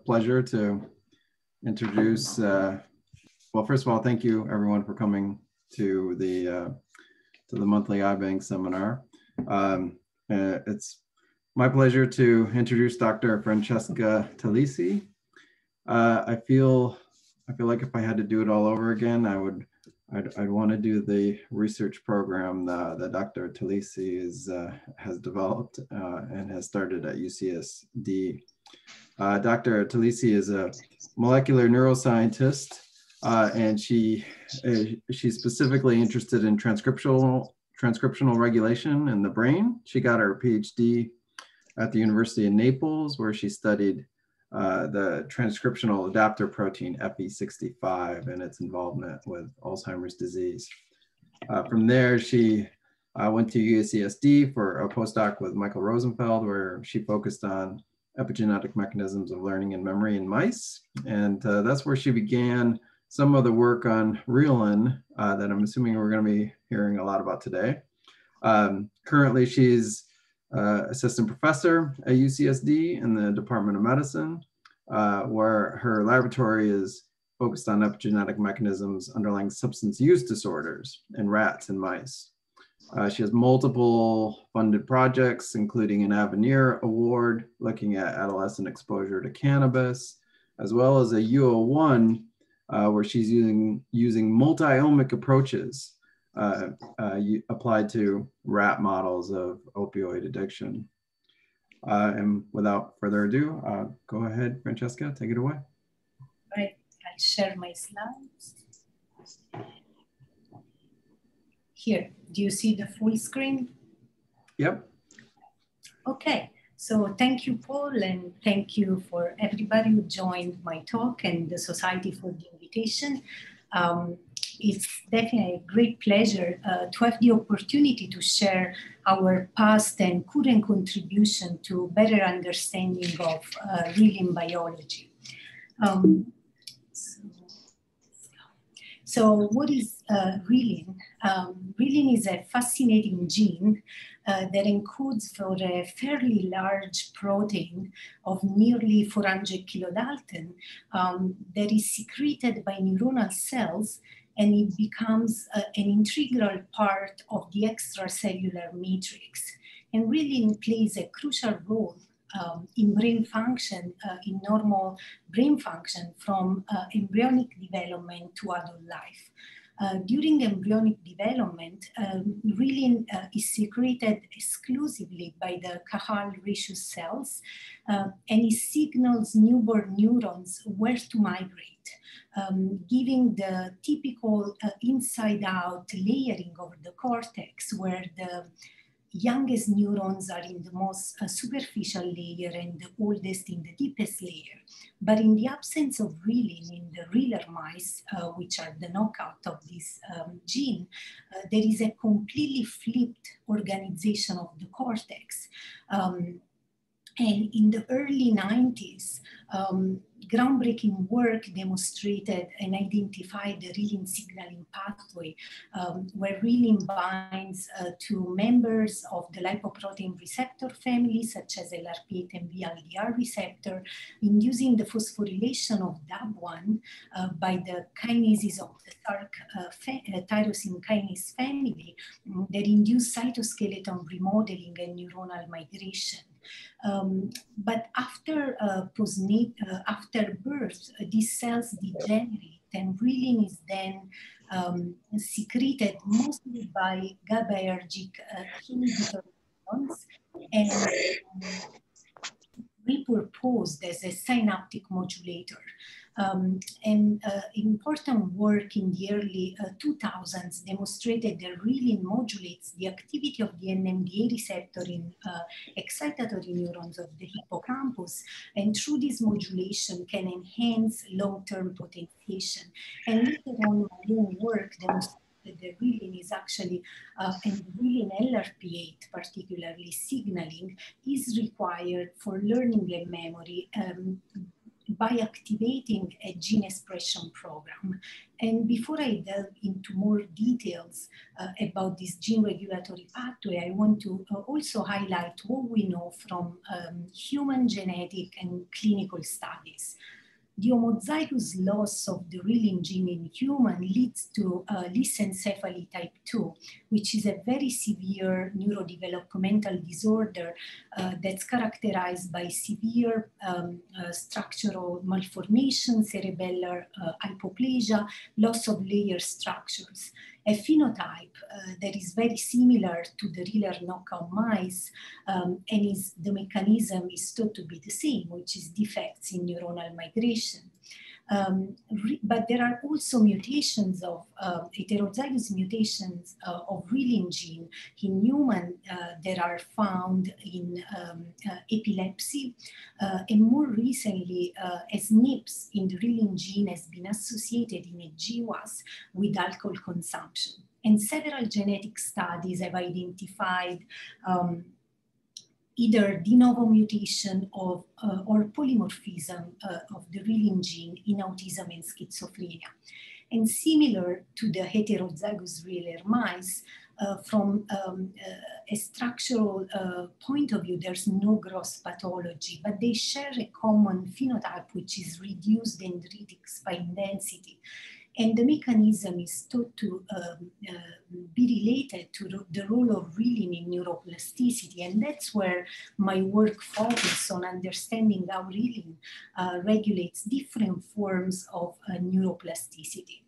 Pleasure to introduce, well, first of all, thank you everyone for coming to the monthly IBANGS seminar. It's my pleasure to introduce Dr. Francesca Telese. I feel like if I had to do it all over again, I'd want to do the research program that Dr. Telese has developed and has started at UCSD. Dr. Telese is a molecular neuroscientist, and she's specifically interested in transcriptional regulation in the brain. She got her PhD at the University of Naples, where she studied the transcriptional adapter protein FE65 and its involvement with Alzheimer's disease. From there, she went to UCSD for a postdoc with Michael Rosenfeld, where she focused on epigenetic mechanisms of learning and memory in mice. And that's where she began some of the work on Reelin that I'm assuming we're going to be hearing a lot about today. Currently, she's assistant professor at UCSD in the Department of Medicine, where her laboratory is focused on epigenetic mechanisms underlying substance use disorders in rats and mice. She has multiple funded projects, including an Avenir Award looking at adolescent exposure to cannabis, as well as a UO1 where she's using multi-omic approaches applied to rat models of opioid addiction. And without further ado, go ahead, Francesca, take it away. Right, I'll share my slides. Here, do you see the full screen? Yep. Okay, so thank you, Paul, and thank you for everybody who joined my talk and the Society for the invitation. It's definitely a great pleasure to have the opportunity to share our past and current contribution to better understanding of Reelin biology. So what is Reelin? Reelin is a fascinating gene that encodes for a fairly large protein of nearly 400 kilodalton that is secreted by neuronal cells, and it becomes an integral part of the extracellular matrix. And Reelin plays a crucial role in brain function, in normal brain function from embryonic development to adult life. During embryonic development, Reelin is secreted exclusively by the Cajal rhesus cells, and it signals newborn neurons where to migrate, giving the typical inside-out layering of the cortex, where the youngest neurons are in the most superficial layer and the oldest in the deepest layer. But in the absence of Reelin in the Reeler mice, which are the knockout of this gene, there is a completely flipped organization of the cortex. And in the early 90s, groundbreaking work demonstrated and identified the Reelin signaling pathway, where Reelin binds to members of the lipoprotein receptor family, such as LRP8 and VLDR receptor, inducing the phosphorylation of DAB1 by the kinases of the tyrosine kinase family that induce cytoskeleton remodeling and neuronal migration. But after birth, these cells degenerate, and Reelin is then secreted mostly by GABAergic inhibitor neurons and repurposed as a synaptic modulator. Important work in the early 2000s demonstrated that Reelin modulates the activity of the NMDA receptor in excitatory neurons of the hippocampus, and through this modulation can enhance long-term potentiation. And later on, my own work demonstrated that Reelin is actually, and Reelin LRP8 particularly signaling, is required for learning and memory by activating a gene expression program. And before I delve into more details about this gene regulatory pathway, I want to also highlight what we know from human genetic and clinical studies. The homozygous loss of the Reelin gene in human leads to lissencephaly type 2, which is a very severe neurodevelopmental disorder that's characterized by severe structural malformation, cerebellar hypoplasia, loss of layer structures. A phenotype that is very similar to the Reelin knockout mice, and the mechanism is thought to be the same, which is defects in neuronal migration. But there are also mutations of heterozygous mutations of Reelin gene in human that are found in epilepsy, and more recently, SNPs in the Reelin gene has been associated in a GWAS with alcohol consumption. And several genetic studies have identified either de novo mutation of, or polymorphism of the Reelin gene in autism and schizophrenia. And similar to the heterozygous Reelin mice, from a structural point of view, there's no gross pathology, but they share a common phenotype, which is reduced dendritic spine density. And the mechanism is thought to be related to the role of Reelin in neuroplasticity. And that's where my work focuses on understanding how Reelin regulates different forms of neuroplasticity.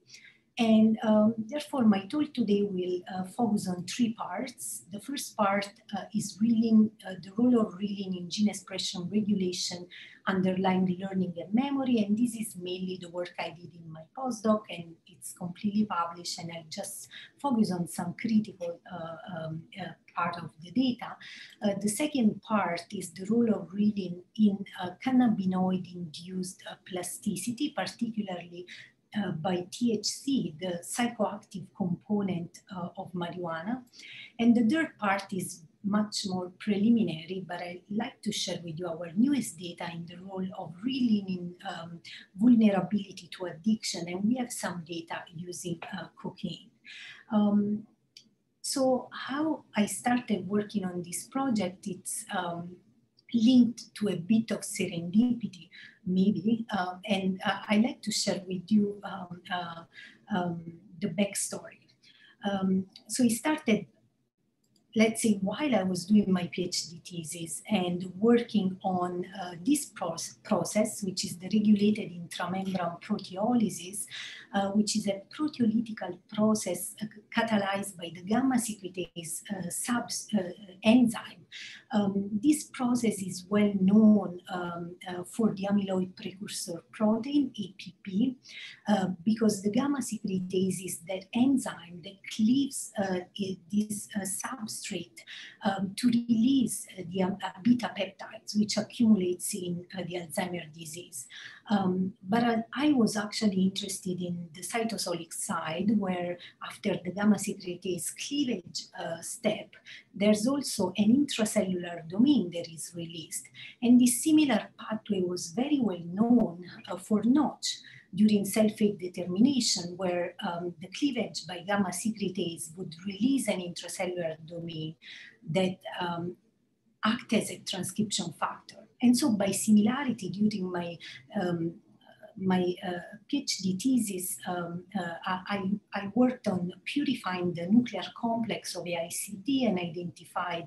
And therefore, my talk today will focus on three parts. The first part is Reelin, the role of Reelin in gene expression regulation, underlying learning and memory. And this is mainly the work I did in my postdoc, and it's completely published, and I just focus on some critical part of the data. The second part is the role of Reelin in cannabinoid-induced plasticity, particularly by THC, the psychoactive component of marijuana. And the third part is much more preliminary, but I'd like to share with you our newest data in the role of Reelin in vulnerability to addiction. And we have some data using cocaine. So how I started working on this project, it's linked to a bit of serendipity, maybe, and I'd like to share with you the backstory. So it started, let's say, while I was doing my PhD thesis and working on this process, which is the regulated intramembran proteolysis, which is a proteolytical process catalyzed by the gamma secretase enzyme. This process is well known for the amyloid precursor protein, APP, because the gamma secretase is that enzyme that cleaves this substrate to release the beta peptides, which accumulates in the Alzheimer's disease. But I was actually interested in the cytosolic side, where after the gamma secretase cleavage step, there's also an intracellular domain that is released. And this similar pathway was very well known for Notch during cell-fate determination, where the cleavage by gamma secretase would release an intracellular domain that act as a transcription factor. And so by similarity, during my PhD thesis, I worked on purifying the nuclear complex of AICD and identified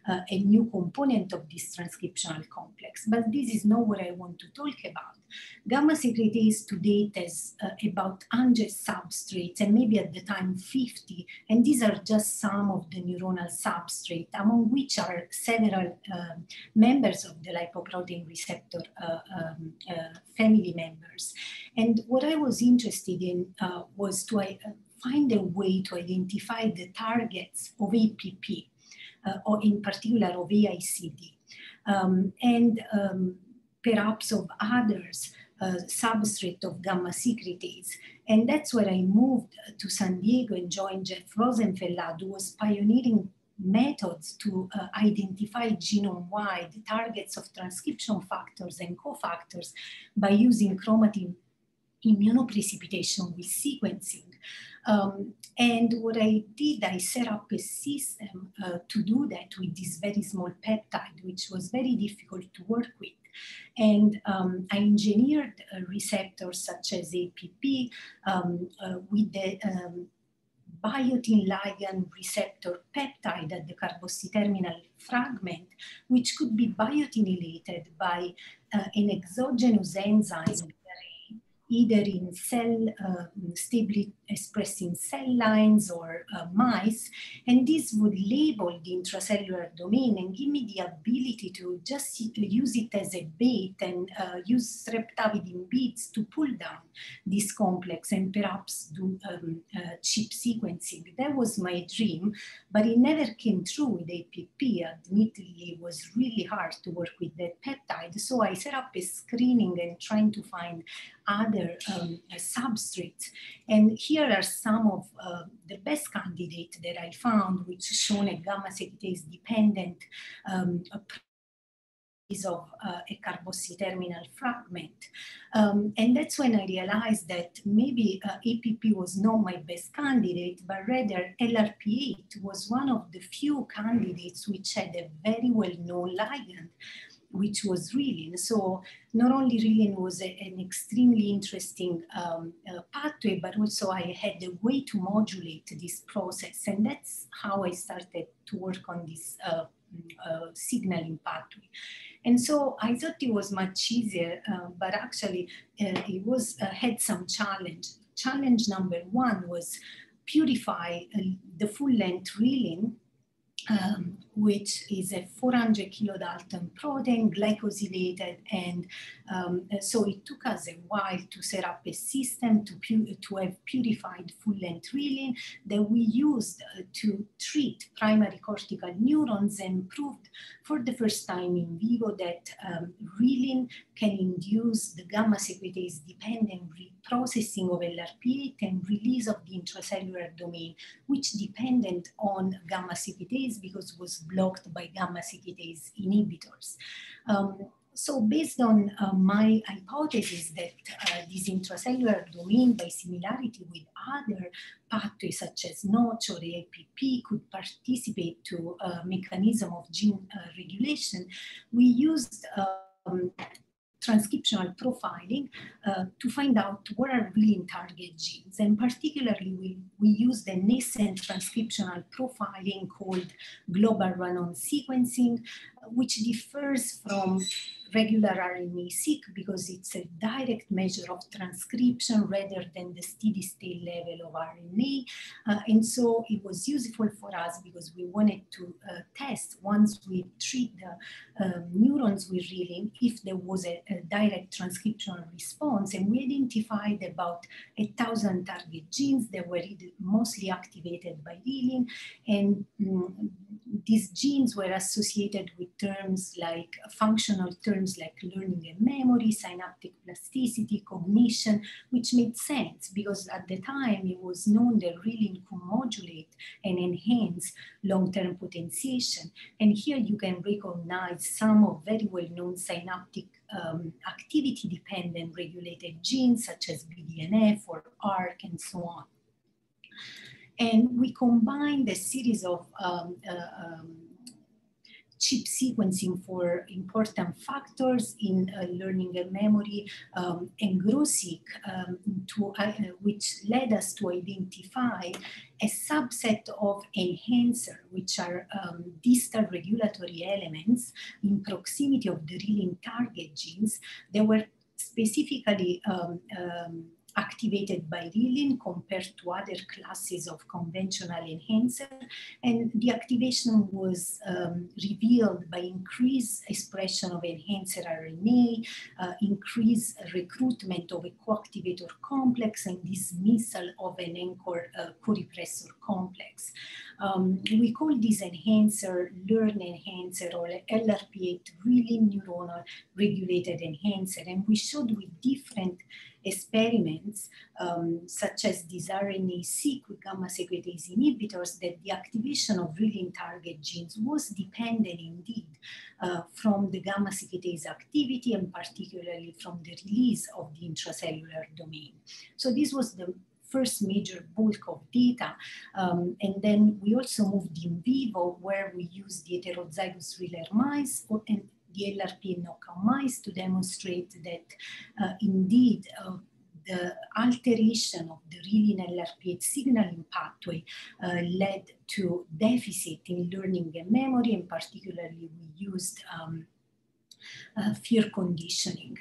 a new component of this transcriptional complex. But this is not what I want to talk about. Gamma secretase to date has about 100 substrates, and maybe at the time 50, and these are just some of the neuronal substrates, among which are several members of the lipoprotein receptor family members. And what I was interested in was to find a way to identify the targets of APP, or in particular of AICD, and perhaps of others, substrate of gamma secretase. And that's where I moved to San Diego and joined Jeff Rosenfeld, who was pioneering methods to identify genome-wide targets of transcription factors and cofactors by using chromatin immunoprecipitation with sequencing. And what I did, I set up a system to do that with this very small peptide, which was very difficult to work with. And I engineered receptors such as APP with the biotin ligand receptor peptide at the carboxy-terminal fragment, which could be biotinylated by an exogenous enzyme, either in cell, stably expressed in cell lines or mice, and this would label the intracellular domain and give me the ability to just use it as a bait and use streptavidin beads to pull down this complex and perhaps do chip sequencing. That was my dream, but it never came true with APP. Admittedly, it was really hard to work with that peptide, so I set up a screening and trying to find other substrates. And here are some of the best candidates that I found, which shown a gamma secretase dependent of a carboxy-terminal fragment. And that's when I realized that maybe APP was not my best candidate, but rather LRP8 was one of the few candidates which had a very well-known ligand, which was Reelin. So not only Reelin was an extremely interesting pathway, but also I had a way to modulate this process. And that's how I started to work on this signaling pathway. And so I thought it was much easier, but actually it was had some challenge. Challenge number one was purify the full-length Reelin, which is a 400 kilodalton protein, glycosylated, and so it took us a while to set up a system to have purified full-length Reelin that we used to treat primary cortical neurons, and proved for the first time in vivo that Reelin can induce the gamma secretase dependent reprocessing of LRP8 and release of the intracellular domain, which depended on gamma secretase because it was blocked by gamma secretase inhibitors. So based on my hypothesis that this intracellular domain, by similarity with other pathways such as Notch or APP, could participate to a mechanism of gene regulation, we used transcriptional profiling to find out what are Reelin target genes. And particularly, we use the nascent transcriptional profiling called global run-on sequencing, which differs from regular RNA-seq because it's a direct measure of transcription rather than the steady state level of RNA. And so it was useful for us because we wanted to test, once we treat the neurons with Reelin, if there was a direct transcriptional response. And we identified about 1,000 target genes that were mostly activated by Reelin. And these genes were associated with terms like functional terms like learning and memory, synaptic plasticity, cognition, which made sense because at the time it was known that Reelin could modulate and enhance long-term potentiation. And here you can recognize some of very well-known synaptic activity-dependent regulated genes such as BDNF or ARC and so on. And we combined a series of chip sequencing for important factors in learning and memory and GROSIC, which led us to identify a subset of enhancer, which are distal regulatory elements in proximity of the Reelin target genes that were specifically activated by Reelin compared to other classes of conventional enhancer. And the activation was revealed by increased expression of enhancer RNA, increased recruitment of a co-activator complex, and dismissal of an anchor co-repressor complex. We call this enhancer, learn enhancer, or LRP8 Reelin neuronal regulated enhancer. And we showed with different experiments, such as these RNA-seq with gamma secretase inhibitors, that the activation of Reelin target genes was dependent indeed from the gamma secretase activity, and particularly from the release of the intracellular domain. So this was the first major bulk of data. And then we also moved in vivo, where we used the heterozygous Reelin mice and the LRP knockout mice to demonstrate that indeed the alteration of the Reelin LRP8 signaling pathway led to deficit in learning and memory, and particularly we used fear conditioning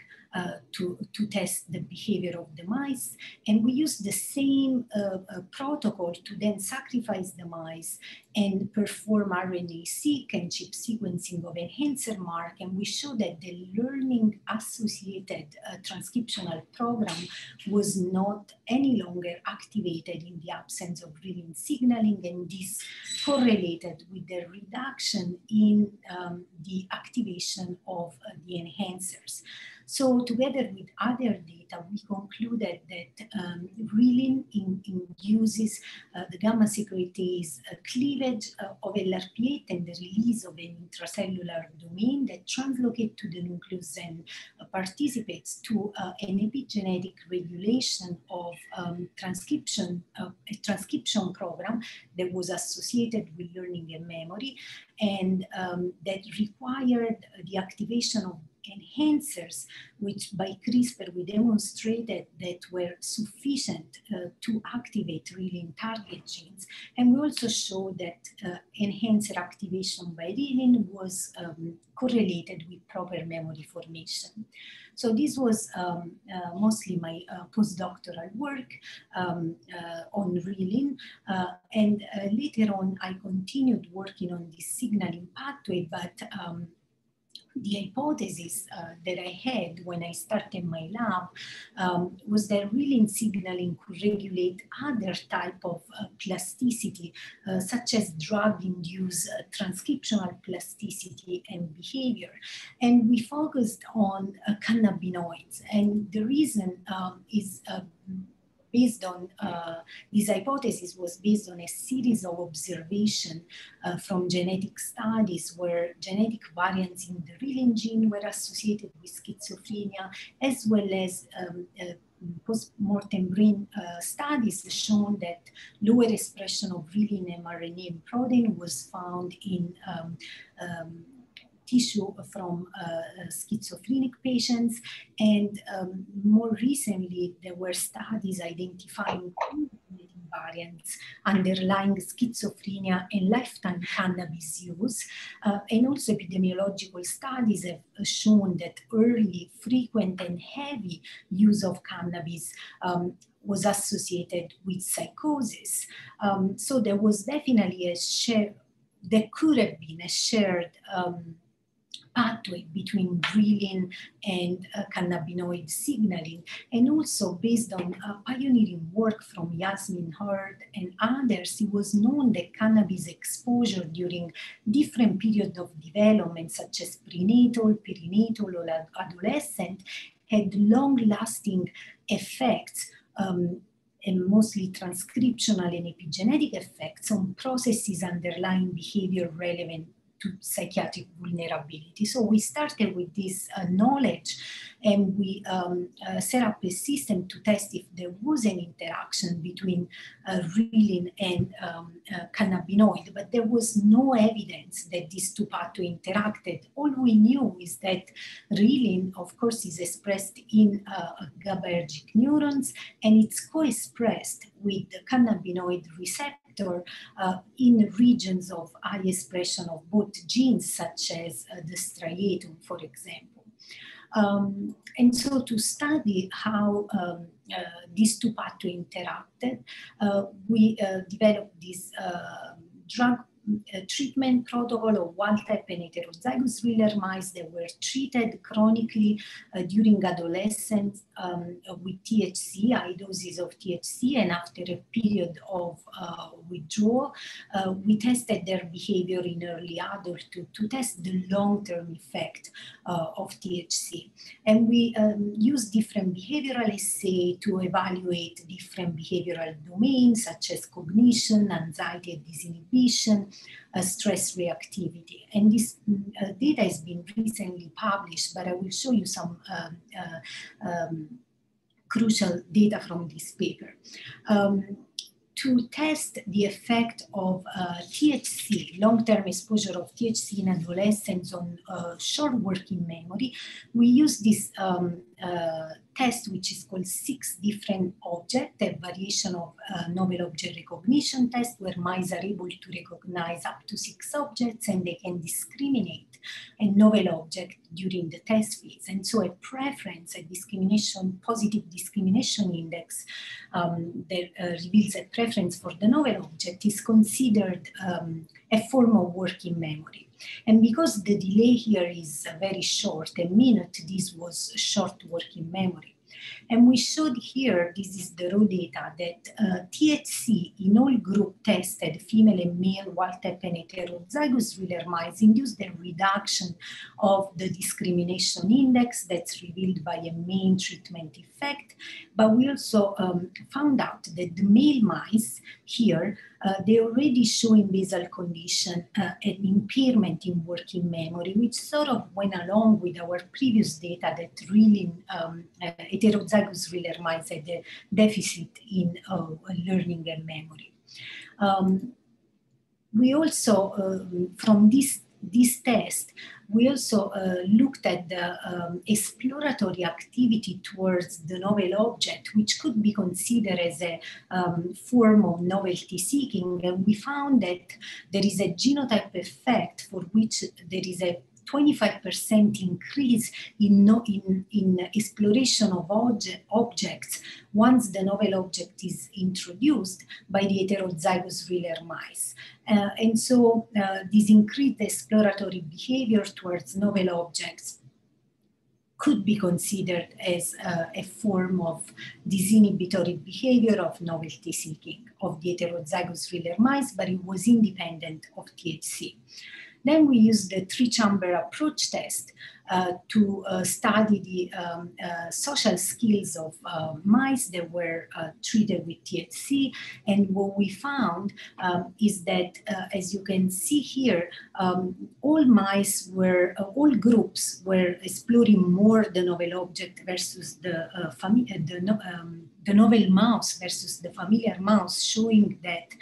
to test the behavior of the mice. And we used the same protocol to then sacrifice the mice and perform RNA-seq and chip sequencing of enhancer mark. And we showed that the learning associated transcriptional program was not any longer activated in the absence of Reelin signaling, and this correlated with the reduction in the activation of the enhancers. So together with other data, we concluded that Reelin induces the gamma secretase cleavage of LRP8 and the release of an intracellular domain that translocate to the nucleus and participates to an epigenetic regulation of transcription, a transcription program that was associated with learning and memory, and that required the activation of enhancers, which by CRISPR we demonstrated that were sufficient to activate Reelin target genes. And we also showed that enhancer activation by Reelin was correlated with proper memory formation. So this was mostly my postdoctoral work on Reelin. And later on, I continued working on this signaling pathway, but the hypothesis that I had when I started my lab was that Reelin signaling could regulate other type of plasticity, such as drug-induced transcriptional plasticity and behavior. And we focused on cannabinoids. And the reason is based on this hypothesis was based on a series of observations from genetic studies where genetic variants in the Reelin gene were associated with schizophrenia, as well as post-mortem brain studies shown that lower expression of Reelin mRNA and protein was found in tissue from schizophrenic patients. And more recently, there were studies identifying variants underlying schizophrenia and lifetime cannabis use. And also epidemiological studies have shown that early, frequent, and heavy use of cannabis was associated with psychosis. So there was definitely a shared, there could have been a shared pathway between Reelin and cannabinoid signaling, and also based on pioneering work from Yasmin Hurd and others, it was known that cannabis exposure during different periods of development, such as prenatal, perinatal, or adolescent, had long-lasting effects and mostly transcriptional and epigenetic effects on processes underlying behavior relevant to psychiatric vulnerability. So we started with this knowledge, and we set up a system to test if there was an interaction between Reelin and cannabinoid, but there was no evidence that these two pathways interacted. All we knew is that Reelin, of course, is expressed in GABAergic neurons, and it's co-expressed with the cannabinoid receptor in regions of high expression of both genes, such as the striatum, for example. And so to study how these two pathways interacted, we developed this drug treatment protocol of wild-type and heterozygous Reelin mice that were treated chronically during adolescence with THC, high doses of THC, and after a period of withdrawal, we tested their behavior in early adult to test the long-term effect of THC. And we used different behavioral assays to evaluate different behavioral domains, such as cognition, anxiety and disinhibition, stress reactivity. And this data has been recently published, but I will show you some crucial data from this paper. To test the effect of THC, long-term exposure of THC in adolescents on short working memory, we use this test, which is called 6 different objects, a variation of novel object recognition test, where mice are able to recognize up to 6 objects and they can discriminate a novel object during the test phase. And so a preference, a discrimination, positive discrimination index that reveals a preference for the novel object is considered a form of working memory. And because the delay here is very short, a minute, this was short working memory. And we showed here, this is the raw data, that THC in all group tested, female and male, wild-type and heterozygous Reelin mice, induced a reduction of the discrimination index that's revealed by a main treatment effect. But we also found out that the male mice here, they already show in basal condition an impairment in working memory, which sort of went along with our previous data that Reelin, heterozygous Reelin mice had a deficit in learning and memory. We also, from this test, we also looked at the exploratory activity towards the novel object, which could be considered as a form of novelty seeking. And we found that there is a genotype effect for which there is a 25% increase in exploration of objects once the novel object is introduced by the heterozygous Reelin mice. And so this increased exploratory behavior towards novel objects could be considered as a form of disinhibitory behavior of novelty seeking of the heterozygous Reelin mice, but it was independent of THC. Then we used the 3-chamber approach test to study the social skills of mice that were treated with THC. And what we found is that, as you can see here, all groups were exploring more the novel object versus the novel mouse versus the familiar mouse, showing that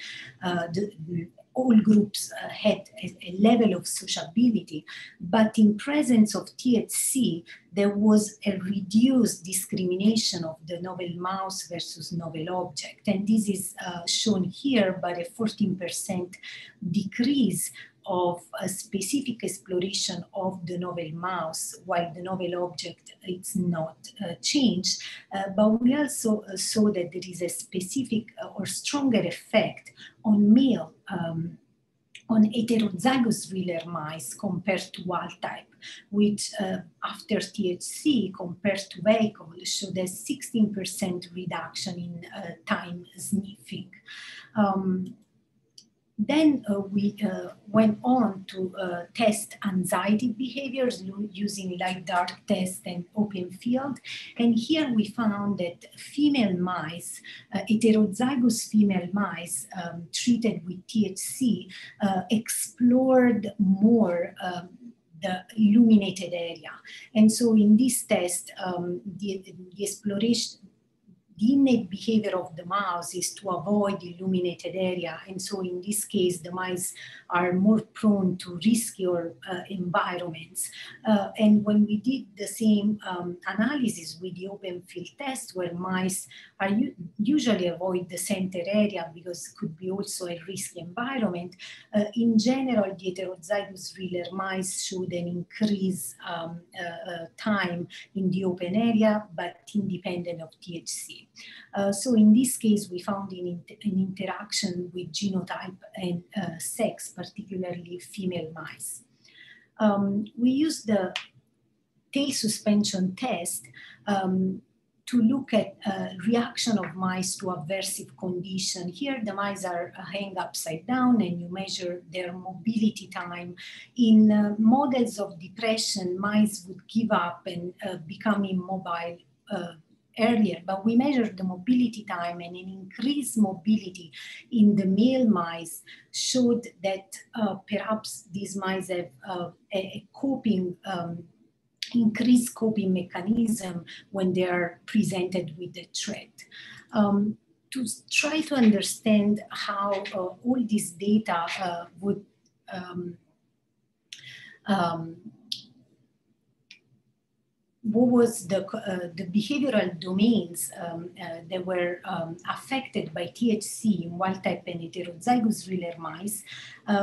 all groups had a level of sociability, but in presence of THC, there was a reduced discrimination of the novel mouse versus novel object. And this is shown here by a 14% decrease of a specific exploration of the novel mouse, while the novel object is not changed. But we also saw that there is a specific or stronger effect on male, on heterozygous Reelin mice compared to wild type, which after THC compared to vehicle showed a 16% reduction in time sniffing. Then we went on to test anxiety behaviors using light-dark test and open field. And here we found that female mice, heterozygous female mice treated with THC explored more the illuminated area. And so in this test, the exploration, the innate behavior of the mouse is to avoid the illuminated area. And so in this case, the mice are more prone to riskier environments. And when we did the same analysis with the open field test, where mice are usually avoid the center area because it could be also a risky environment, in general, the heterozygous Reelin mice showed an increased time in the open area, but independent of THC. THC. So in this case, we found an interaction with genotype and sex, particularly female mice. We used the tail suspension test to look at reaction of mice to aversive condition. Here, the mice are hanging upside down, and you measure their mobility time. In models of depression, mice would give up and become immobile earlier, but we measured the mobility time, and an increased mobility in the male mice showed that perhaps these mice have a coping increased coping mechanism when they are presented with the threat. To try to understand how all this data would what was the behavioral domains that were affected by THC in wild-type and heterozygous Reelin mice,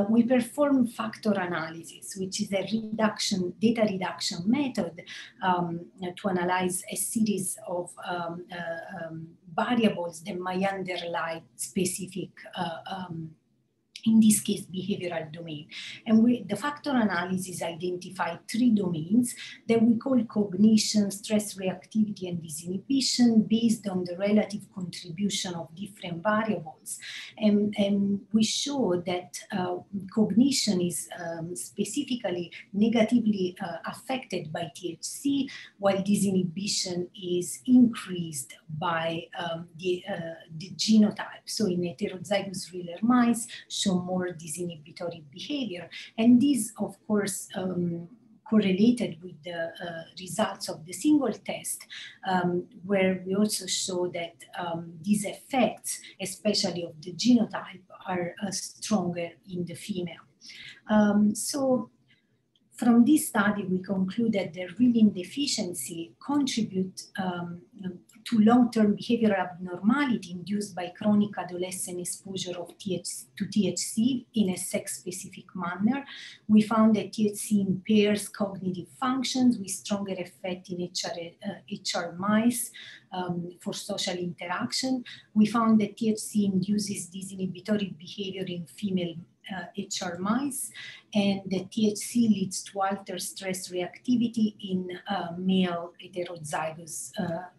we performed factor analysis, which is a data reduction method to analyze a series of variables that might underlie specific in this case, behavioral domain. And the factor analysis identified 3 domains that we call cognition, stress reactivity, and disinhibition based on the relative contribution of different variables. And we show that cognition is specifically negatively affected by THC, while disinhibition is increased by the genotype. So in heterozygous Reelin mice, show more disinhibitory behavior. And this, of course, correlated with the results of the single test, where we also show that these effects, especially of the genotype, are stronger in the female. So from this study, we concluded that Reelin deficiency contribute to long-term behavioral abnormality induced by chronic adolescent exposure of to THC in a sex-specific manner. We found that THC impairs cognitive functions with stronger effect in HR mice for social interaction. We found that THC induces disinhibitory behavior in female HR mice, and the THC leads to altered stress reactivity in male heterozygous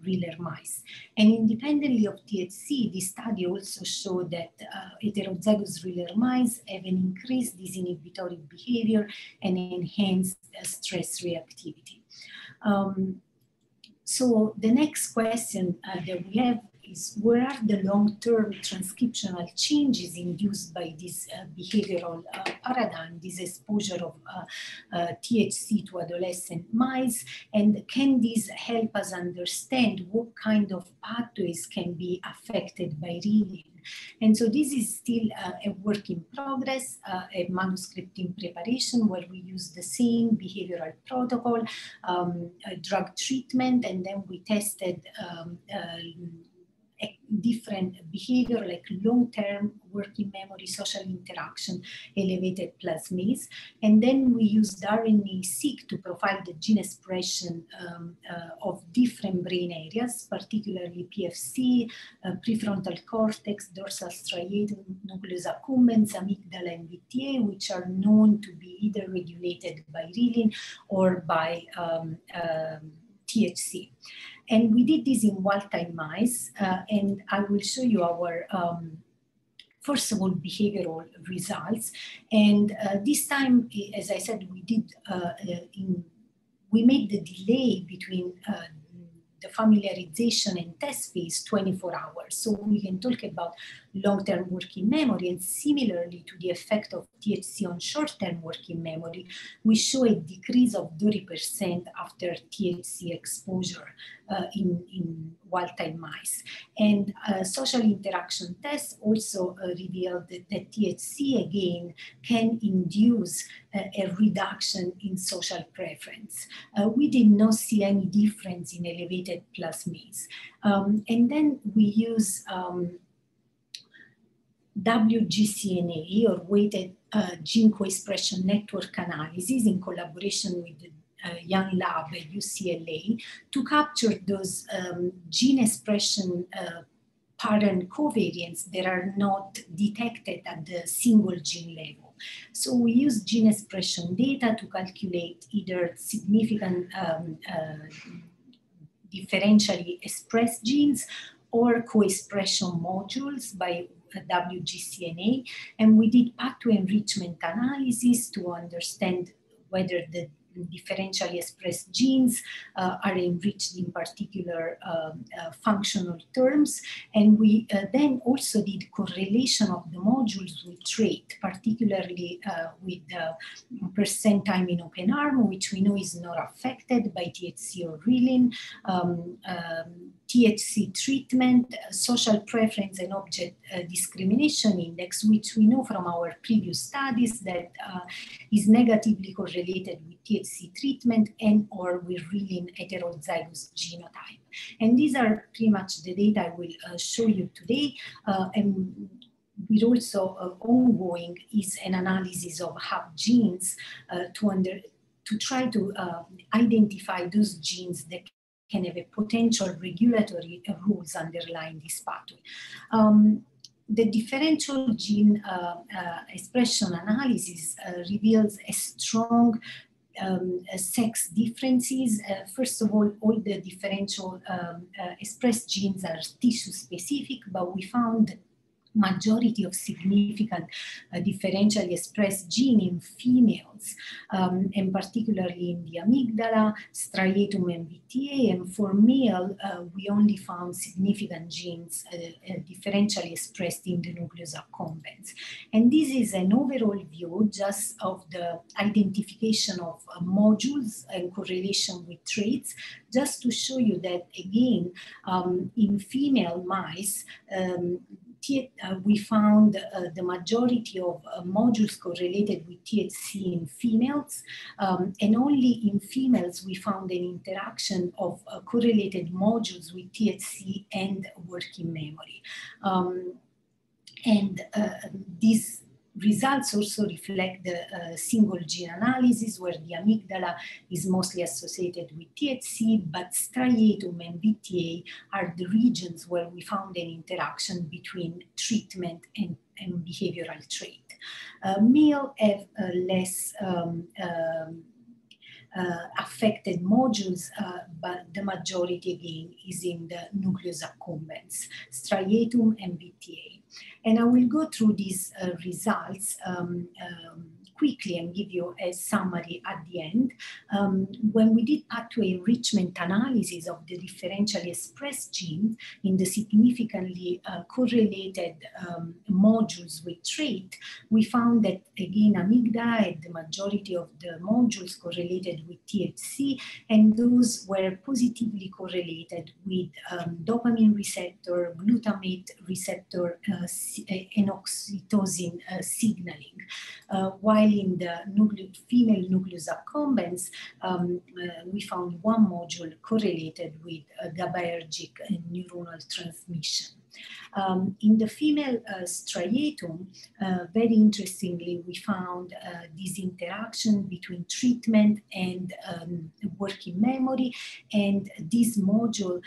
Reelin mice. And independently of THC, this study also showed that heterozygous Reelin mice have an increased disinhibitory behavior and enhanced stress reactivity. So the next question that we have is, where are the long-term transcriptional changes induced by this behavioral paradigm, this exposure of THC to adolescent mice, and can this help us understand what kind of pathways can be affected by Reelin? And so this is still a work in progress, a manuscript in preparation, where we use the same behavioral protocol, drug treatment, and then we tested different behavior like long-term working memory, social interaction, elevated plasmase. And then we used RNA-seq to profile the gene expression of different brain areas, particularly PFC, prefrontal cortex, dorsal striatum, nucleus accumbens, amygdala, and VTA, which are known to be either regulated by Reelin or by THC. And we did this in wild-type mice, and I will show you our, first of all, behavioral results. And this time, as I said, we made the delay between the familiarization and test phase 24 hours. So we can talk about long-term working memory, and similarly to the effect of THC on short-term working memory, we show a decrease of 30% after THC exposure in wild-type mice. And social interaction tests also revealed that THC again can induce a reduction in social preference. We did not see any difference in elevated plasmase. And then we use WGCNA, or weighted gene co-expression network analysis, in collaboration with the young lab at UCLA to capture those gene expression pattern covariants that are not detected at the single gene level. So we use gene expression data to calculate either significant differentially expressed genes or co-expression modules by WGCNA, and we did pathway enrichment analysis to understand whether the differentially expressed genes are enriched in particular functional terms. And we then also did correlation of the modules with trait, particularly with the percent time in open arm, which we know is not affected by THC or Reelin, THC treatment, social preference and object discrimination index, which we know from our previous studies that is negatively correlated with THC treatment and or with Reelin heterozygous genotype. And these are pretty much the data I will show you today. And we're also ongoing is an analysis of hub genes to try to identify those genes that can have a potential regulatory rules underlying this pathway. The differential gene expression analysis reveals a strong sex differences. First of all the differential expressed genes are tissue specific, but we found majority of significant differentially expressed gene in females, and particularly in the amygdala, striatum, and VTA. And for male, we only found significant genes differentially expressed in the nucleus accumbens. And this is an overall view just of the identification of modules and correlation with traits, just to show you that, again, in female mice, we found the majority of modules correlated with THC in females, and only in females we found an interaction of correlated modules with THC and working memory. These results also reflect the single gene analysis, where the amygdala is mostly associated with THC, but striatum and VTA are the regions where we found an interaction between treatment and behavioral trait. Male have less affected modules, but the majority again is in the nucleus accumbens, striatum and VTA. And I will go through these results quickly and give you a summary at the end. When we did pathway enrichment analysis of the differentially expressed gene in the significantly correlated modules with trait, we found that, again, amygdala had the majority of the modules correlated with THC, and those were positively correlated with dopamine receptor, glutamate receptor, and oxytocin signaling, while in the female nucleus accumbens, we found one module correlated with GABAergic neuronal transmission. In the female striatum, very interestingly, we found this interaction between treatment and working memory, and this module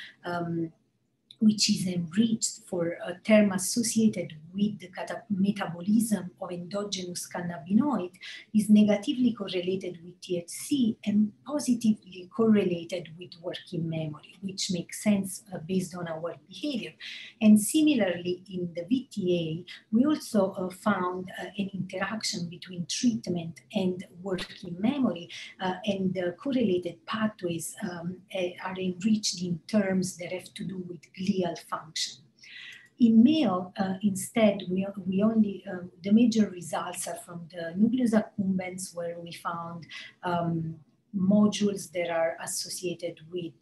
which is enriched for a term associated with the metabolism of endogenous cannabinoid, is negatively correlated with THC and positively correlated with working memory, which makes sense based on our behavior. And similarly, in the VTA, we also found an interaction between treatment and working memory, and the correlated pathways are enriched in terms that have to do with glial function. In male, instead, we only, the major results are from the nucleus accumbens, where we found modules that are associated with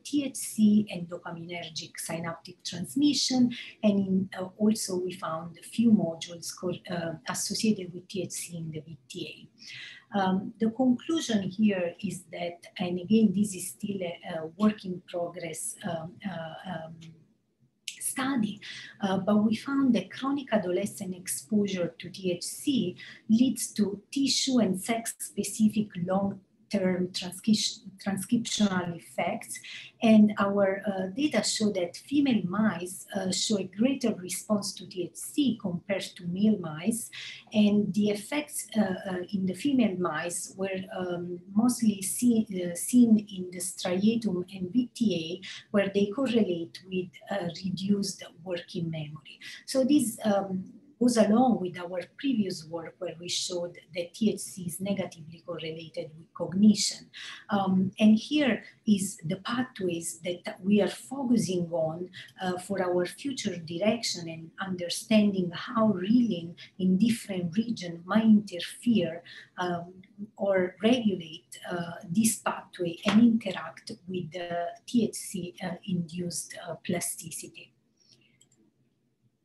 THC and dopaminergic synaptic transmission, and also we found a few modules associated with THC in the VTA. The conclusion here is that, and again, this is still a work in progress study, but we found that chronic adolescent exposure to THC leads to tissue and sex-specific term transcriptional effects. And our data show that female mice show a greater response to THC compared to male mice. And the effects in the female mice were mostly seen in the striatum and VTA, where they correlate with reduced working memory. So this goes along with our previous work where we showed that THC is negatively correlated with cognition. And here is the pathways that we are focusing on for our future direction and understanding how Reelin in different regions might interfere or regulate this pathway and interact with the THC-induced plasticity.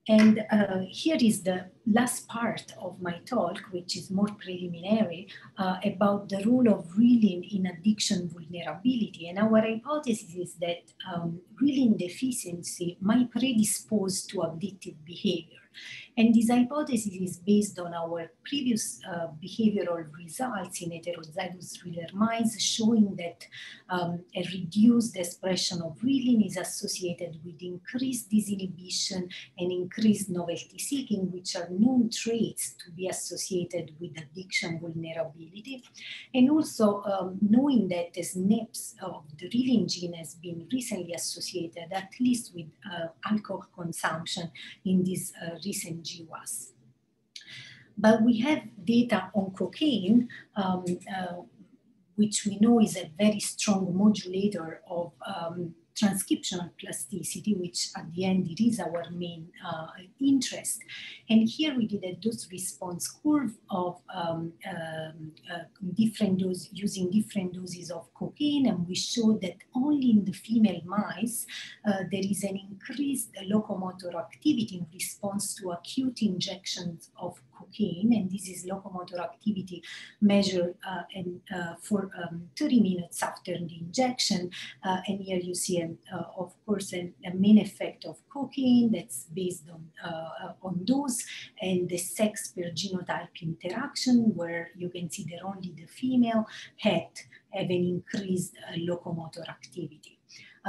And here is the last part of my talk, which is more preliminary, about the role of Reelin in addiction vulnerability. And our hypothesis is that Reelin deficiency might predispose to addictive behavior. And this hypothesis is based on our previous behavioral results in heterozygous Reeler mice, showing that a reduced expression of Reelin is associated with increased disinhibition and increased novelty seeking, which are known traits to be associated with addiction vulnerability. And also knowing that the SNPs of the Reelin gene has been recently associated, at least with alcohol consumption in this recent GWAS. But we have data on cocaine, which we know is a very strong modulator of transcriptional plasticity, which at the end it is our main interest. And here we did a dose response curve of different doses, using different doses of cocaine, and we showed that only in the female mice there is an increased locomotor activity in response to acute injections of cocaine, and this is locomotor activity measured for 30 minutes after the injection. And here you see, of course, a main effect of cocaine that's based on dose and the sex per genotype interaction, where you can see that only the female have an increased locomotor activity.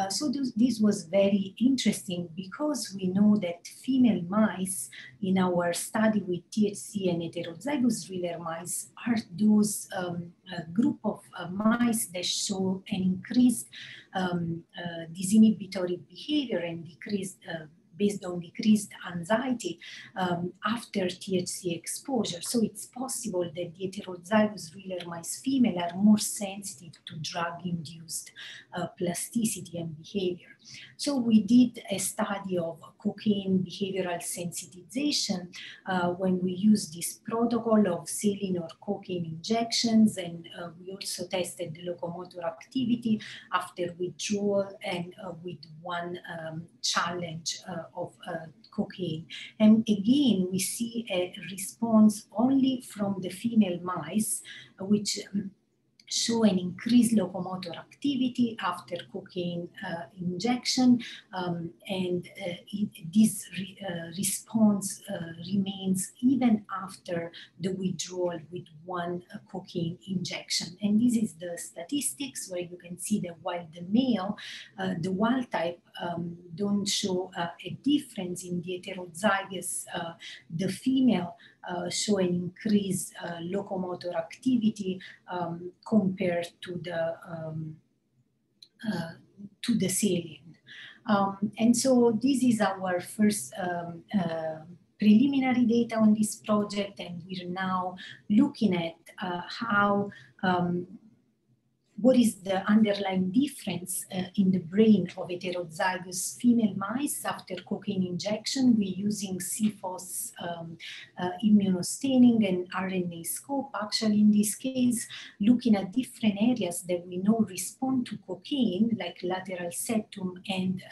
So this was very interesting because we know that female mice in our study with THC and heterozygous Reeler mice are those group of mice that show an increased disinhibitory behavior and decreased based on decreased anxiety after THC exposure. So it's possible that the heterozygous Reeler mice female are more sensitive to drug-induced plasticity and behavior. So we did a study of cocaine behavioral sensitization when we used this protocol of saline or cocaine injections, and we also tested the locomotor activity after withdrawal and with one challenge of cocaine. And again, we see a response only from the female mice, which show an increased locomotor activity after cocaine injection, and this response remains even after the withdrawal with one cocaine injection. And this is the statistics where you can see that while the male, the wild type, don't show a difference in the heterozygous, the female show an increased locomotor activity compared to the saline. And so this is our first preliminary data on this project, and we're now looking at how what is the underlying difference in the brain of heterozygous female mice after cocaine injection. We're using CFOS immunostaining and RNA scope, actually in this case, looking at different areas that we know respond to cocaine, like lateral septum and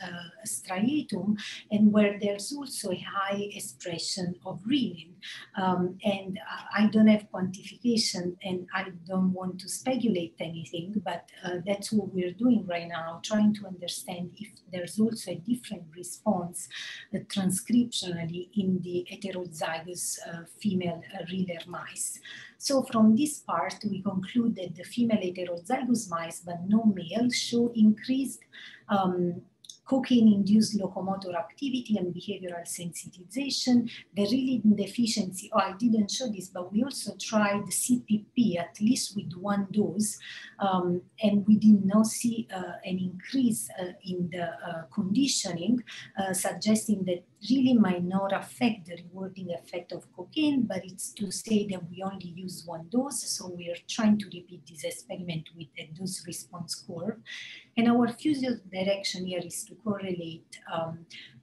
striatum, and where there's also a high expression of Reelin. And I don't have quantification and I don't want to speculate anything, but that's what we're doing right now, trying to understand if there's also a different response transcriptionally in the heterozygous female Reelin mice. So from this part, we conclude that the female heterozygous mice, but no male, show increased cocaine-induced locomotor activity and behavioral sensitization. The Reelin deficiency, oh, I didn't show this, but we also tried CPP, at least with one dose, and we did not see an increase in the conditioning, suggesting that really might not affect the rewarding effect of cocaine, but it's to say that we only use one dose, so we are trying to repeat this experiment with a dose response curve. And our future direction here is to correlate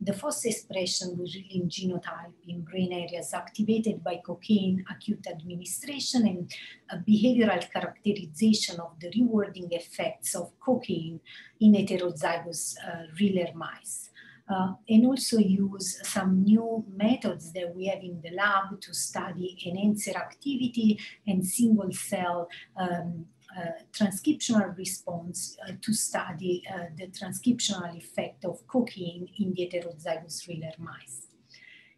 the FOS expression with Reelin genotype in brain areas activated by cocaine acute administration and a behavioral characterization of the rewarding effects of cocaine in heterozygous Reelin mice. And also use some new methods that we have in the lab to study enhancer activity and single cell transcriptional response to study the transcriptional effect of cocaine in the heterozygous Reelin mice.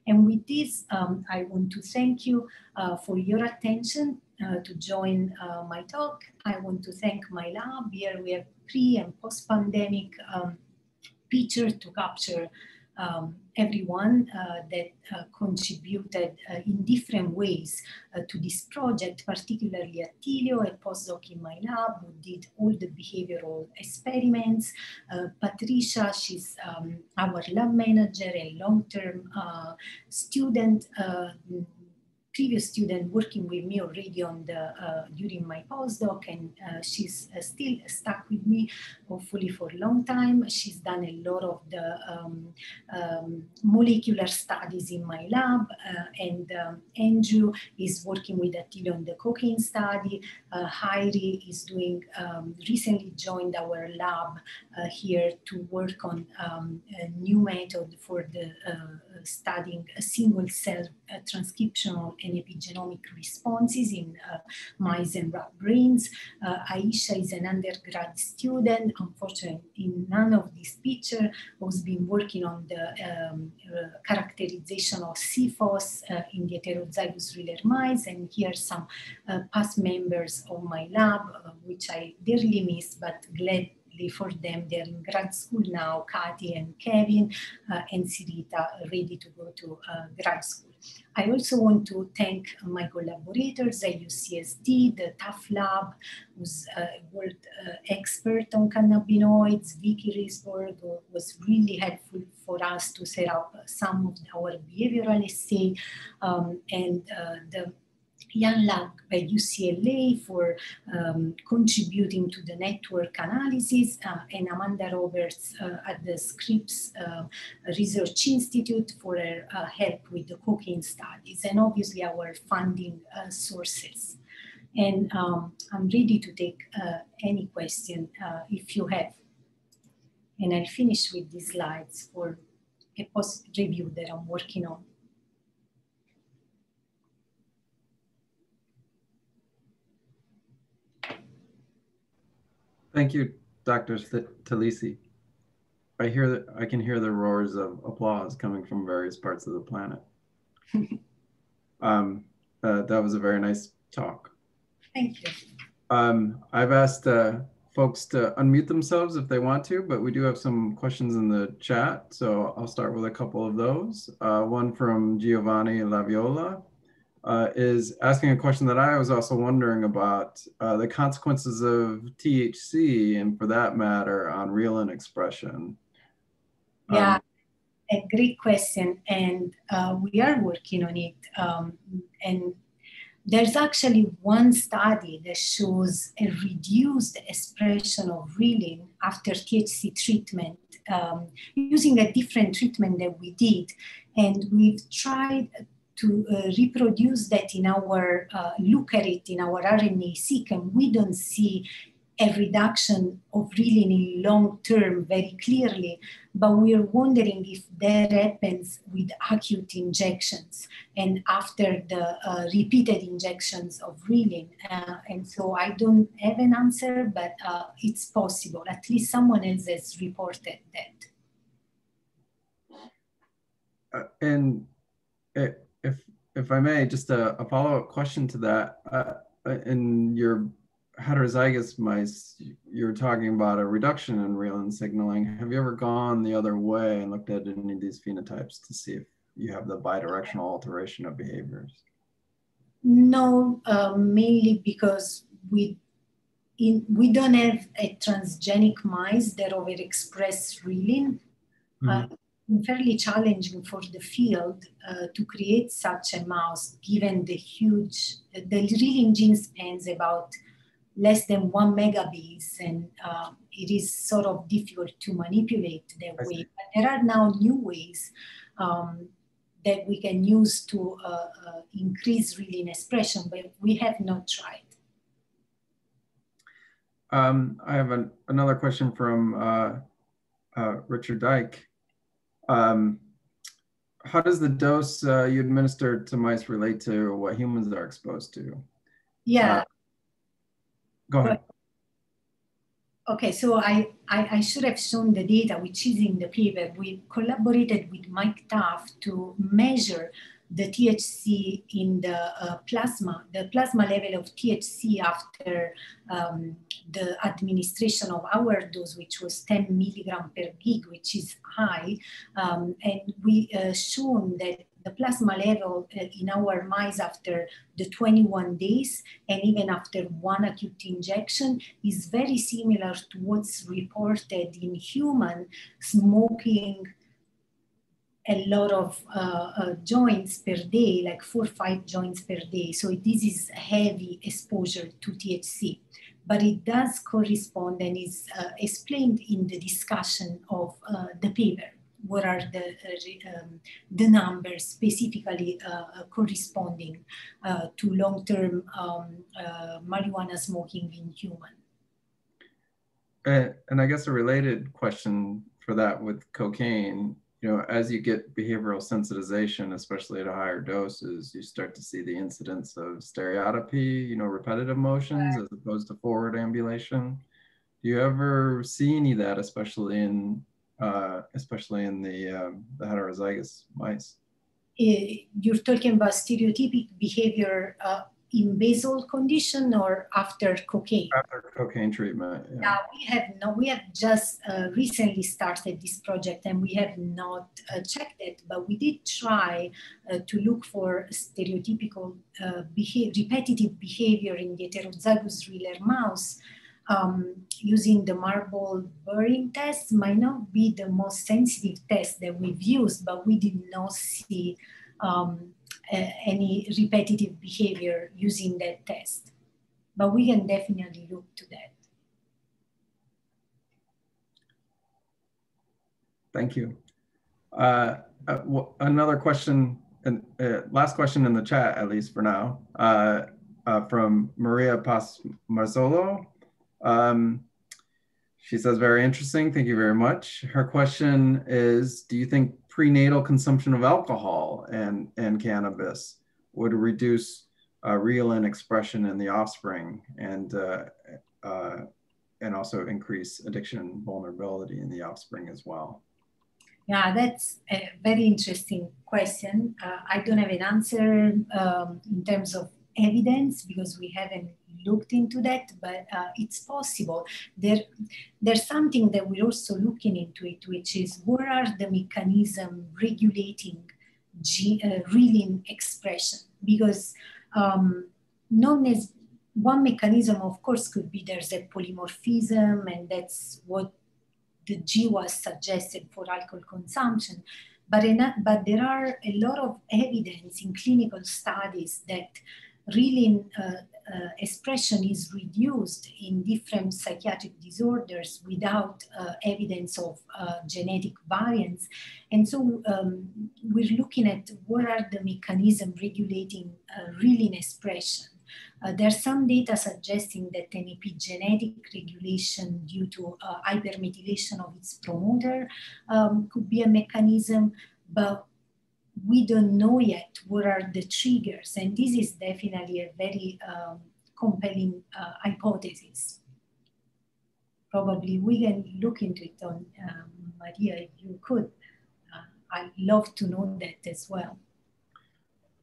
And with this, I want to thank you for your attention to join my talk. I want to thank my lab. Here we have pre and post-pandemic picture to capture everyone that contributed in different ways to this project, particularly Attilio, a postdoc in my lab who did all the behavioral experiments. Patricia, she's our lab manager, a long-term student, previous student working with me already on the during my postdoc, and she's still stuck with me, hopefully for a long time. She's done a lot of the molecular studies in my lab, and Andrew is working with Attilio on the cocaine study. Hairi is doing, recently joined our lab here to work on a new method for the studying a single cell transcriptional and epigenomic responses in mice and rat brains. Aisha is an undergrad student, unfortunately in none of these pictures, who's been working on the characterization of CFOS in the heterozygous Reelin mice, and here are some past members of my lab, which I dearly miss, but glad for them. They're in grad school now, Kati and Kevin, and Sirita, ready to go to grad school. I also want to thank my collaborators at UCSD, the TAF Lab, who's a world expert on cannabinoids. Vicky Risberg was really helpful for us to set up some of our behavioral essay, and the Jan Lack by UCLA for contributing to the network analysis, and Amanda Roberts at the Scripps Research Institute for her help with the cocaine studies, and obviously our funding sources. And I'm ready to take any question if you have. And I'll finish with these slides for a post review that I'm working on. Thank you, Dr. Telese. I can hear the roars of applause coming from various parts of the planet. That was a very nice talk. Thank you. I've asked folks to unmute themselves if they want to, but we do have some questions in the chat, so I'll start with a couple of those. One from Giovanni Laviola. Is asking a question that I was also wondering about, the consequences of THC, and for that matter, on Reelin expression. Yeah, a great question, and we are working on it. And there's actually one study that shows a reduced expression of Reelin after THC treatment, using a different treatment that we did. And we've tried to reproduce that in our, look at it in our RNA-seq, and we don't see a reduction of reelin in long term very clearly, but we are wondering if that happens with acute injections and after the repeated injections of reelin. And so I don't have an answer, but it's possible. At least someone else has reported that. And if I may, just a follow-up question to that. In your heterozygous mice, you're talking about a reduction in reelin signaling. Have you ever gone the other way and looked at any of these phenotypes to see if you have the bidirectional alteration of behaviors? No, mainly because we don't have a transgenic mice that overexpress reelin. Fairly challenging for the field to create such a mouse, given the reelin gene spans about less than 1 megabase, and it is sort of difficult to manipulate that way. But there are now new ways that we can use to increase reelin expression, but we have not tried. I have another question from Richard Dyke. How does the dose you administer to mice relate to what humans are exposed to? Yeah. Go ahead. Okay, so I should have shown the data, which is in the paper. We collaborated with Mike Taff to measure the THC in the plasma level of THC after the administration of our dose, which was 10 milligram per gig, which is high. And we shown that the plasma level in our mice after the 21 days and even after one acute injection is very similar to what's reported in human smoking a lot of joints per day, like 4 or 5 joints per day. So this is heavy exposure to THC, but it does correspond and is explained in the discussion of the paper. What are the numbers specifically corresponding to long-term marijuana smoking in human? And I guess a related question for that with cocaine, you know, as you get behavioral sensitization, especially at higher doses, you start to see the incidence of stereotypy, you know, repetitive motions as opposed to forward ambulation. Do you ever see any of that, especially in the heterozygous mice? You're talking about stereotypic behavior in basal condition or after cocaine? After cocaine treatment, yeah. We have just recently started this project and we have not checked it, but we did try to look for stereotypical repetitive behavior in the heterozygous Reeler mouse. Using the marble burring test might not be the most sensitive test that we've used, but we did not see any repetitive behavior using that test. But we can definitely look to that. Thank you. Another question, and last question in the chat, at least for now, from Maria Marzolo. She says, very interesting. Thank you very much. Her question is, do you think prenatal consumption of alcohol and cannabis would reduce reelin expression in the offspring and also increase addiction vulnerability in the offspring as well? Yeah, that's a very interesting question. I don't have an answer in terms of evidence because we haven't looked into that, but it's possible. There's something that we're also looking into it, which is what are the mechanisms regulating reelin expression? Because one mechanism, of course, could be there's a polymorphism, and that's what the GWAS suggested for alcohol consumption. But there are a lot of evidence in clinical studies that reelin expression is reduced in different psychiatric disorders without evidence of genetic variants. And so we're looking at what are the mechanisms regulating reelin expression. There's some data suggesting that an epigenetic regulation due to hypermethylation of its promoter could be a mechanism, but we don't know yet what are the triggers, and this is definitely a very compelling hypothesis. Probably we can look into it on Maria, if you could. I'd love to know that as well.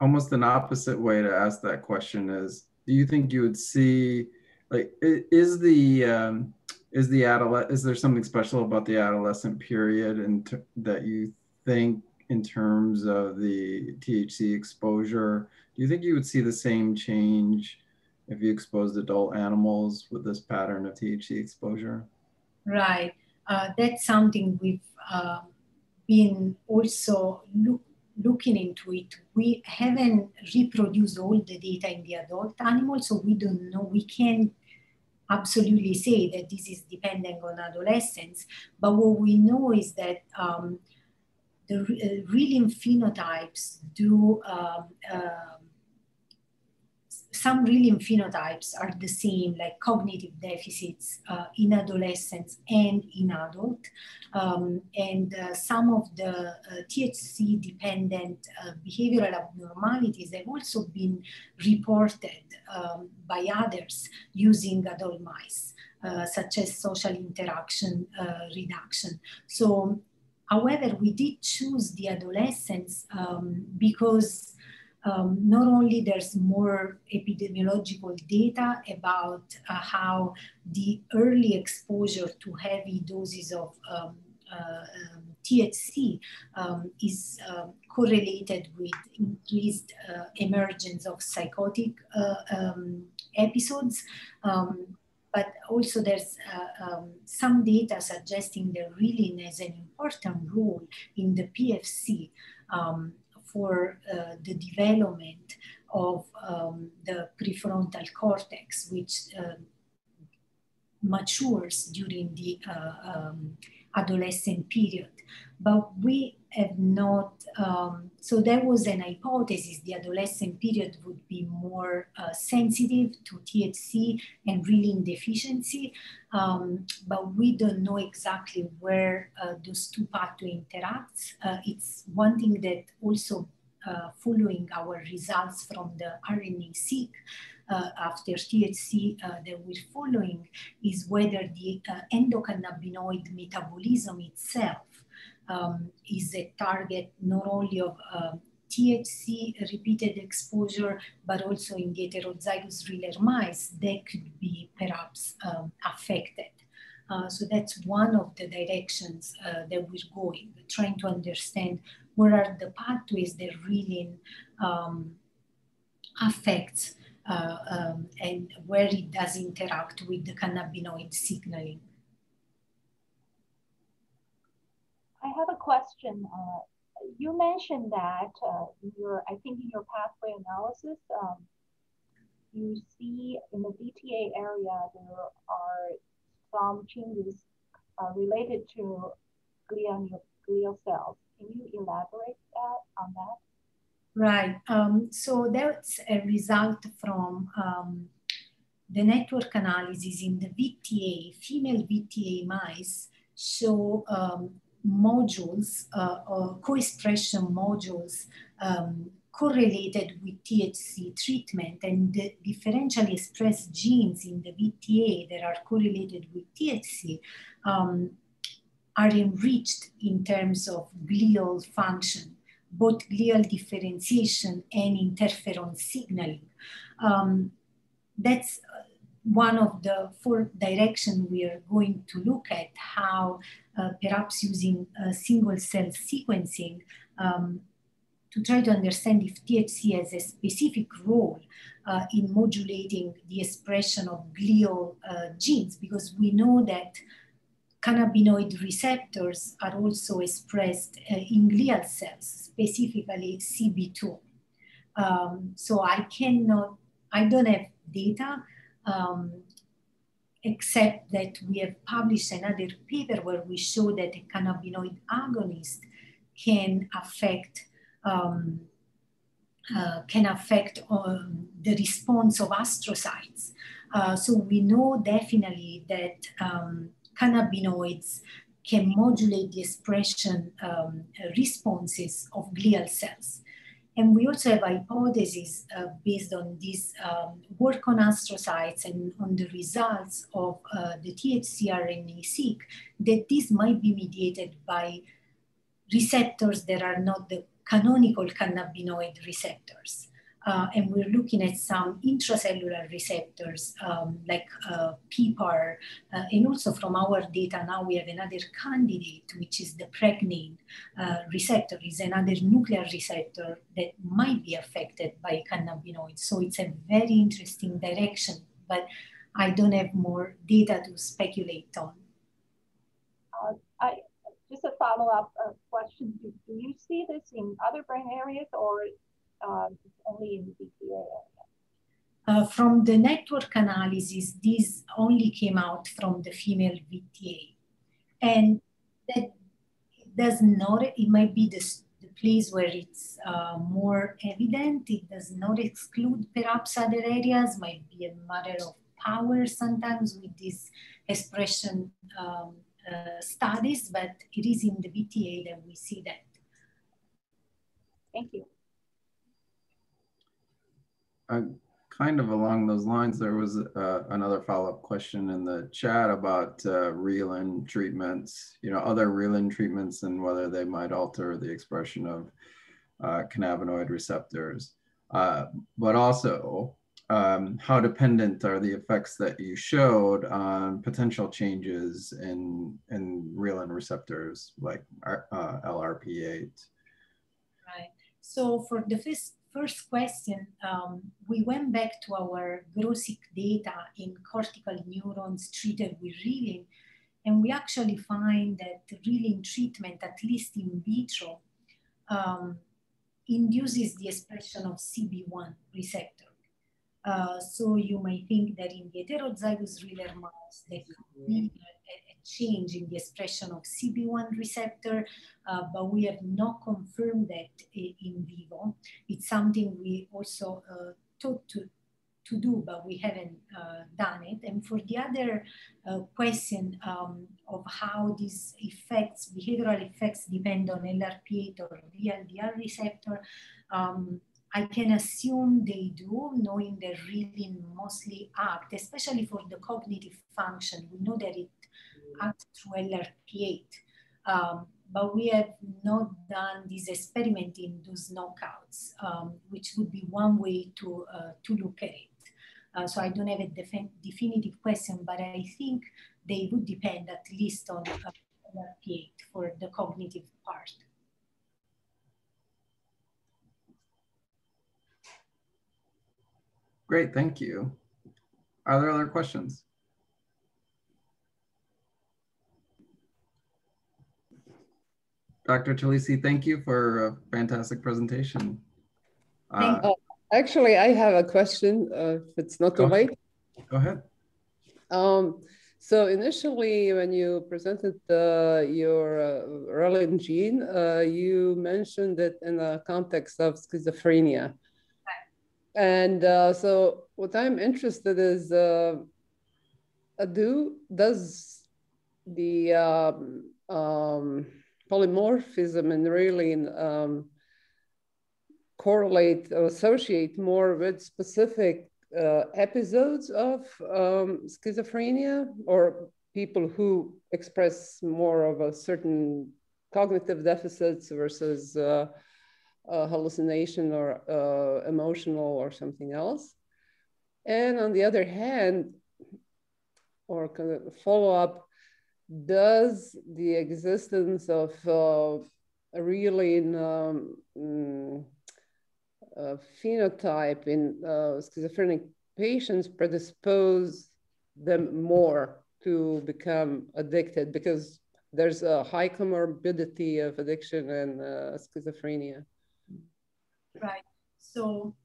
Almost an opposite way to ask that question is, do you think you would see, like, is there something special about the adolescent period and that you think in terms of the THC exposure? Do you think you would see the same change if you exposed adult animals with this pattern of THC exposure? Right. That's something we've been also looking into it. We haven't reproduced all the data in the adult animals, so we don't know. We can't absolutely say that this is dependent on adolescence, but what we know is that the Reelin phenotypes do some Reelin phenotypes are the same, like cognitive deficits in adolescents and in adult. Some of the THC-dependent behavioral abnormalities have also been reported by others using adult mice, such as social interaction reduction. So, however, we did choose the adolescents because not only there's more epidemiological data about how the early exposure to heavy doses of THC is correlated with increased emergence of psychotic episodes, but also there's some data suggesting that Reelin has an important role in the PFC for the development of the prefrontal cortex, which matures during the adolescent period. But we have not, so there was an hypothesis the adolescent period would be more sensitive to THC and Reelin deficiency, but we don't know exactly where those two pathways interact. It's one thing that also following our results from the RNA-seq after THC that we're following is whether the endocannabinoid metabolism itself is a target not only of THC repeated exposure, but also in the heterozygous Reeler mice that could be perhaps affected. So that's one of the directions that we're going, trying to understand what are the pathways that Reelin affects and where it does interact with the cannabinoid signaling. I have a question. You mentioned that I think in your pathway analysis, you see in the VTA area there are some changes related to glial cells. Can you elaborate on that? Right. So that's a result from the network analysis in the VTA. Female VTA mice show modules, co-expression modules correlated with THC treatment, and the differentially expressed genes in the VTA that are correlated with THC are enriched in terms of glial function, both glial differentiation and interferon signaling. That's one of the 4 directions we are going to look at, how perhaps using single cell sequencing to try to understand if THC has a specific role in modulating the expression of glial genes, because we know that cannabinoid receptors are also expressed in glial cells, specifically CB2. So I don't have data, except that we have published another paper where we show that a cannabinoid agonist can affect can affect the response of astrocytes. So we know definitely that cannabinoids can modulate the expression responses of glial cells. And we also have hypotheses based on this work on astrocytes and on the results of the THC RNA-seq that this might be mediated by receptors that are not the canonical cannabinoid receptors. And we're looking at some intracellular receptors like PPAR, and also from our data now we have another candidate, which is the pregnein receptor, is another nuclear receptor that might be affected by cannabinoids. So it's a very interesting direction, but I don't have more data to speculate on. Just a follow-up question, do you see this in other brain areas or only in the BTA area? From the network analysis, this only came out from the female VTA. And that does not, it might be the place where it's more evident. It does not exclude perhaps other areas, might be a matter of power sometimes with this expression studies, but it is in the BTA that we see that. Thank you. Kind of along those lines, there was another follow-up question in the chat about Reelin treatments, other Reelin treatments and whether they might alter the expression of cannabinoid receptors, but also how dependent are the effects that you showed on potential changes in Reelin receptors like LRP8? Right. So for the first question, we went back to our Grosic data in cortical neurons treated with Reelin, and we actually find that Reelin treatment, at least in vitro, induces the expression of CB1 receptor. So you may think that in the heterozygous Reeler mouse, there could be a change in the expression of CB1 receptor, but we have not confirmed that in vivo. It's something we also thought to do, but we haven't done it. And for the other question of how these effects, behavioral effects, depend on LRP8 or VLDR receptor, I can assume they do, knowing that Reelin mostly act, especially for the cognitive function. We know that it acts through LRP8, but we have not done this experiment in those knockouts, which would be one way to look at it. So I don't have a definitive question, but I think they would depend at least on LRP8 for the cognitive part. Great, thank you. Are there other questions? Dr. Telese, thank you for a fantastic presentation. Actually, I have a question, if it's not too late. Go ahead. So initially, when you presented your Reelin gene, you mentioned it in the context of schizophrenia. And so what I'm interested is, does the polymorphism in Reelin correlate or associate more with specific episodes of schizophrenia, or people who express more of a certain cognitive deficits versus hallucination or emotional or something else? And on the other hand, or kind of follow up, does the existence of Reelin phenotype in schizophrenic patients predispose them more to become addicted, because there's a high comorbidity of addiction and schizophrenia? Right. So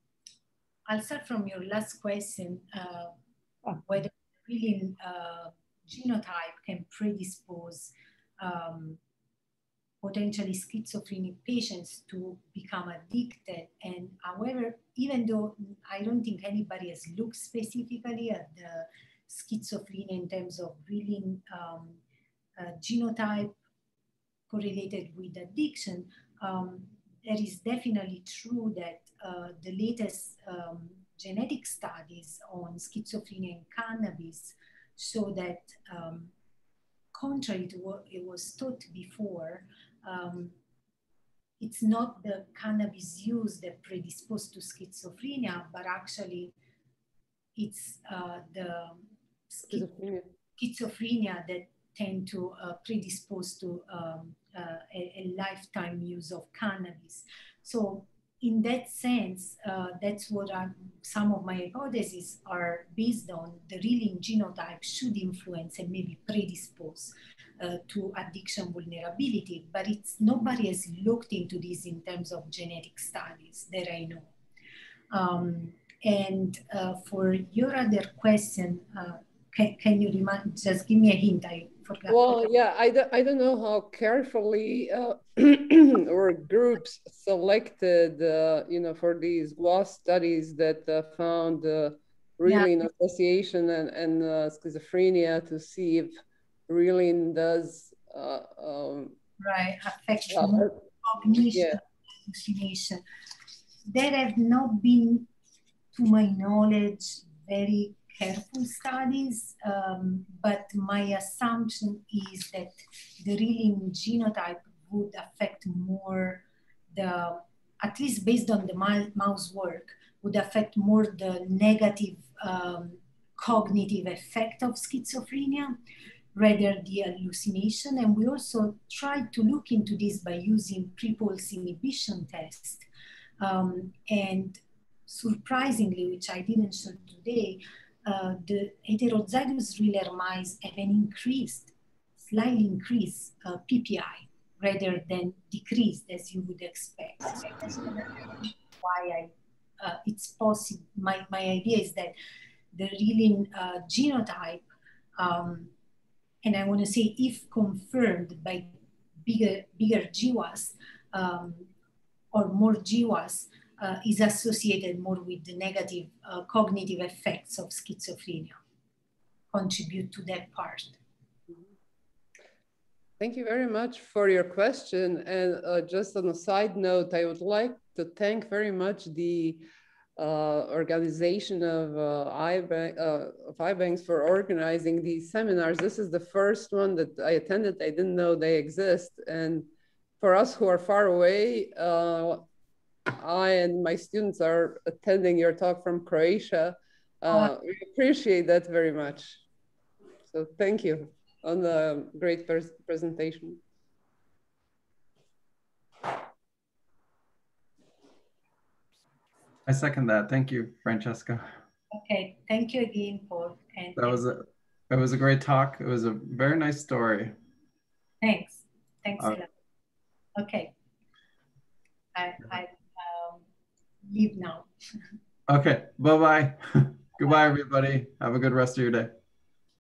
I'll start from your last question, whether Reelin genotype can predispose potentially schizophrenic patients to become addicted. And however, even though I don't think anybody has looked specifically at the schizophrenia in terms of Reelin genotype correlated with addiction, it is definitely true that the latest genetic studies on schizophrenia and cannabis show that contrary to what it was thought before, it's not the cannabis use that predisposed to schizophrenia, but actually it's the schizophrenia that tend to predispose to a lifetime use of cannabis. So in that sense, that's what some of my hypotheses are based on. The Reelin genotype should influence and maybe predispose to addiction vulnerability, but nobody has looked into this in terms of genetic studies that I know. And for your other question, can you just give me a hint? I forgot. Well, yeah, I don't know how carefully or groups selected, for these GWAS studies that found Reelin association and schizophrenia to see if Reelin does affect cognition, hallucination. There have not been, to my knowledge, very careful studies, but my assumption is that the Reelin genotype would affect more at least based on the mouse work, would affect more the negative cognitive effect of schizophrenia rather the hallucination. And we also tried to look into this by using pre-pulse inhibition test. And surprisingly, which I didn't show today, the heterozygous Reeler mice have an slightly increased PPI rather than decreased as you would expect. So that's why it's possible. My idea is that the Reelin genotype, and I want to say if confirmed by bigger GWAS or more GWAS, is associated more with the negative cognitive effects of schizophrenia, contribute to that part. Thank you very much for your question. And just on a side note, I would like to thank very much the organization of IBANGS for organizing these seminars. This is the first one that I attended. I didn't know they exist. And for us who are far away, I and my students are attending your talk from Croatia. We appreciate that very much. So thank you on the great presentation. I second that. Thank you, Francesca. Okay, thank you again, Paul. And it was a great talk. It was a very nice story. Thanks. Thanks a lot. Okay. I leave now. Okay. Bye-bye. Goodbye, everybody. Have a good rest of your day.